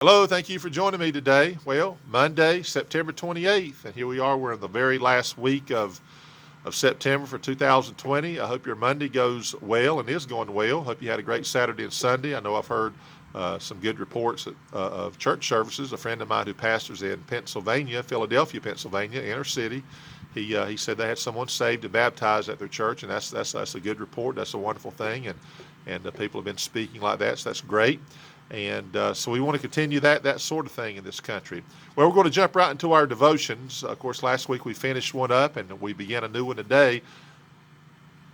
Hello, thank you for joining me today. Well, Monday, September 28th, and here we are. We're in the very last week of September for 2020. I hope your Monday goes well and is going well. Hope you had a great Saturday and Sunday. I know I've heard some good reports of church services. A friend of mine who pastors in Pennsylvania, Philadelphia, Pennsylvania, inner city, he said they had someone saved and baptized at their church, and that's a good report. That's a wonderful thing, and people have been speaking like that, so that's great. And so we want to continue that sort of thing in this country. Well, we're going to jump right into our devotions. Of course, last week we finished one up and we began a new one today.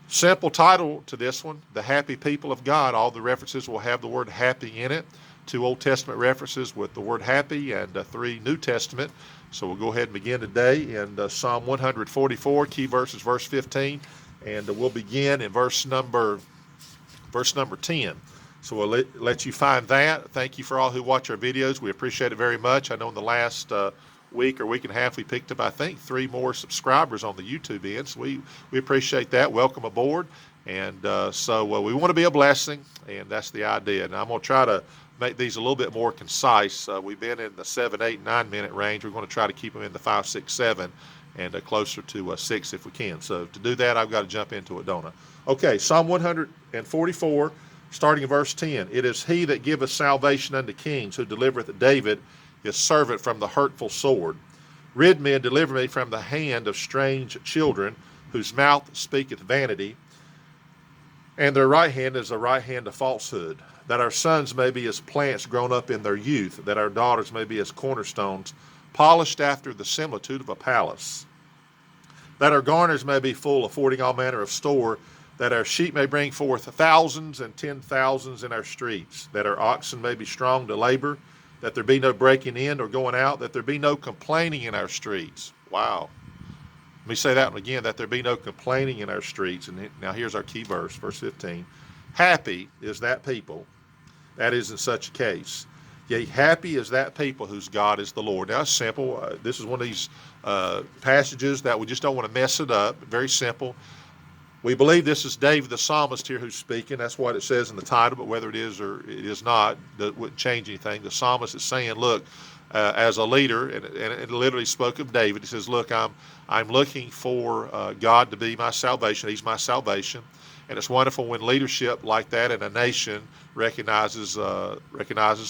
Simple title to this one, The Happy People of God. All the references will have the word happy in it. 2 Old Testament references with the word happy and 3 New Testament. So we'll go ahead and begin today in Psalm 144, key verses, verse 15. And we'll begin in verse number 10. So we'll let you find that. Thank you for all who watch our videos. We appreciate it very much. I know in the last week or week and a half, we picked up, I think, 3 more subscribers on the YouTube end. So we appreciate that. Welcome aboard. And so we want to be a blessing, and that's the idea. And I'm going to try to make these a little bit more concise. We've been in the 7, 8, 9 minute range. We're going to try to keep them in the 5, 6, 7, and closer to 6 if we can. So to do that, I've got to jump into it, don't I? Okay, Psalm 144. Starting in verse 10, it is he that giveth salvation unto kings, who delivereth David his servant from the hurtful sword. Rid me and deliver me from the hand of strange children, whose mouth speaketh vanity, and their right hand is the right hand of falsehood. That our sons may be as plants grown up in their youth, that our daughters may be as cornerstones, polished after the similitude of a palace. That our garners may be full, affording all manner of store, that our sheep may bring forth thousands and 10,000s in our streets, that our oxen may be strong to labor, that there be no breaking in or going out, that there be no complaining in our streets. Wow. Let me say that one again, that there be no complaining in our streets. And now here's our key verse, verse 15. Happy is that people that is in such a case. Yea, happy is that people whose God is the Lord. Now, it's simple. This is one of these passages that we just don't want to mess it up. Very simple. We believe this is David the psalmist here who's speaking. That's what it says in the title, but whether it is or it is not, that wouldn't change anything. The psalmist is saying, look, as a leader, and it literally spoke of David. He says, look, I'm looking for God to be my salvation. He's my salvation. And it's wonderful when leadership like that in a nation recognizes the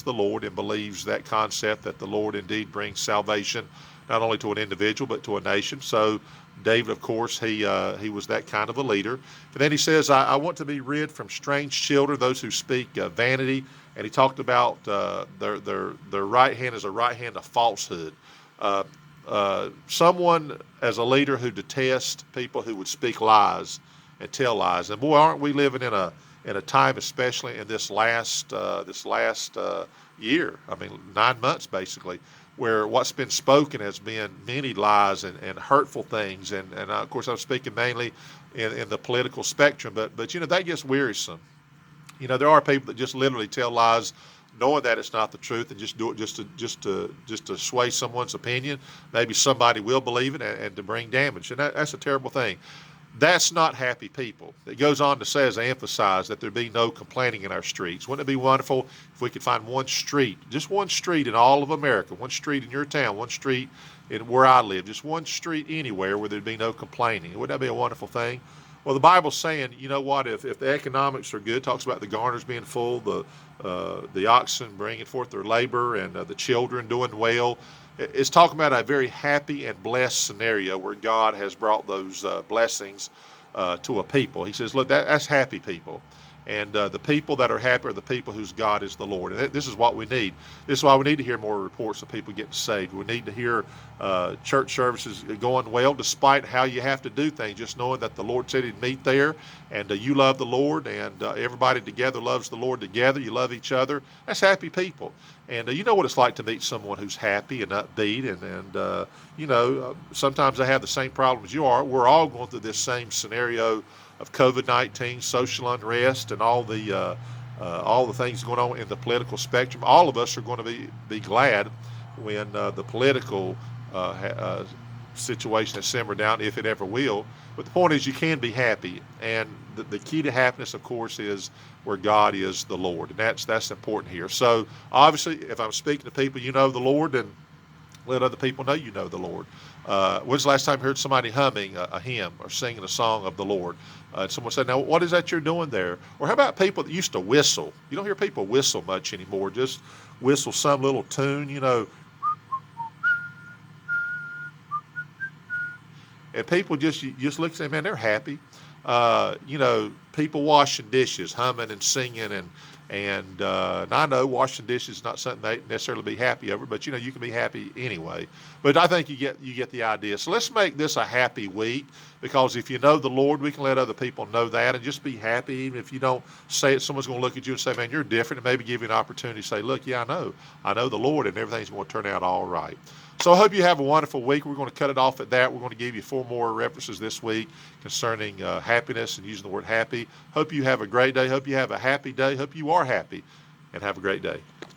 Lord and believes that concept that the Lord indeed brings salvation not only to an individual but to a nation. So David, of course, he was that kind of a leader. And then he says, I want to be rid from strange children, those who speak vanity. And he talked about their right hand is a right hand of falsehood. Someone as a leader who detests people who would speak lies and tell lies. And boy, aren't we living in a time, especially in this last year? I mean, 9 months basically, where what's been spoken has been many lies and hurtful things. And of course, I'm speaking mainly in the political spectrum, but that gets wearisome. There are people that just literally tell lies, knowing that it's not the truth, and just do it just to sway someone's opinion. Maybe somebody will believe it and to bring damage, and that's a terrible thing. That's not happy people. It goes on to say, as I emphasize, that there be no complaining in our streets. Wouldn't it be wonderful if we could find one street, just one street in all of America, one street in your town, one street in where I live, just one street anywhere where there'd be no complaining? Wouldn't that be a wonderful thing? Well, the Bible's saying, you know what, if the economics are good, talks about the garners being full, the oxen bringing forth their labor, and the children doing well. It's talking about a very happy and blessed scenario where God has brought those blessings to a people. He says, look, that's happy people. And the people that are happy are the people whose God is the Lord. And this is what we need. This is why we need to hear more reports of people getting saved. We need to hear church services going well, despite how you have to do things. Just knowing that the Lord said He'd meet there, and you love the Lord, and everybody together loves the Lord together. You love each other. That's happy people. And you know what it's like to meet someone who's happy and upbeat, and sometimes they have the same problems you are. We're all going through this same scenario of COVID-19, social unrest, and all the things going on in the political spectrum. All of us are going to be glad when the political situation has simmered down, if it ever will. But the point is, you can be happy, and the key to happiness, of course, is where God is the Lord, and that's important here. So obviously, if I'm speaking to people, you know the Lord, then let other people know you know the Lord. When's the last time you heard somebody humming a hymn or singing a song of the Lord? Someone said, "Now, what is that you're doing there?" Or how about people that used to whistle? You don't hear people whistle much anymore. Just whistle some little tune, and people you just look at them, man, they're happy. People washing dishes, humming and singing, and I know washing dishes is not something they necessarily be happy over, but you can be happy anyway. But I think you get the idea. So let's make this a happy week, because if you know the Lord, we can let other people know that, and just be happy. Even if you don't say it, someone's going to look at you and say, "Man, you're different," and maybe give you an opportunity to say, "Look, yeah, I know the Lord, and everything's going to turn out all right." So I hope you have a wonderful week. We're going to cut it off at that. We're going to give you 4 more references this week concerning happiness and using the word happy. Hope you have a great day. Hope you have a happy day. Hope you are happy, and have a great day.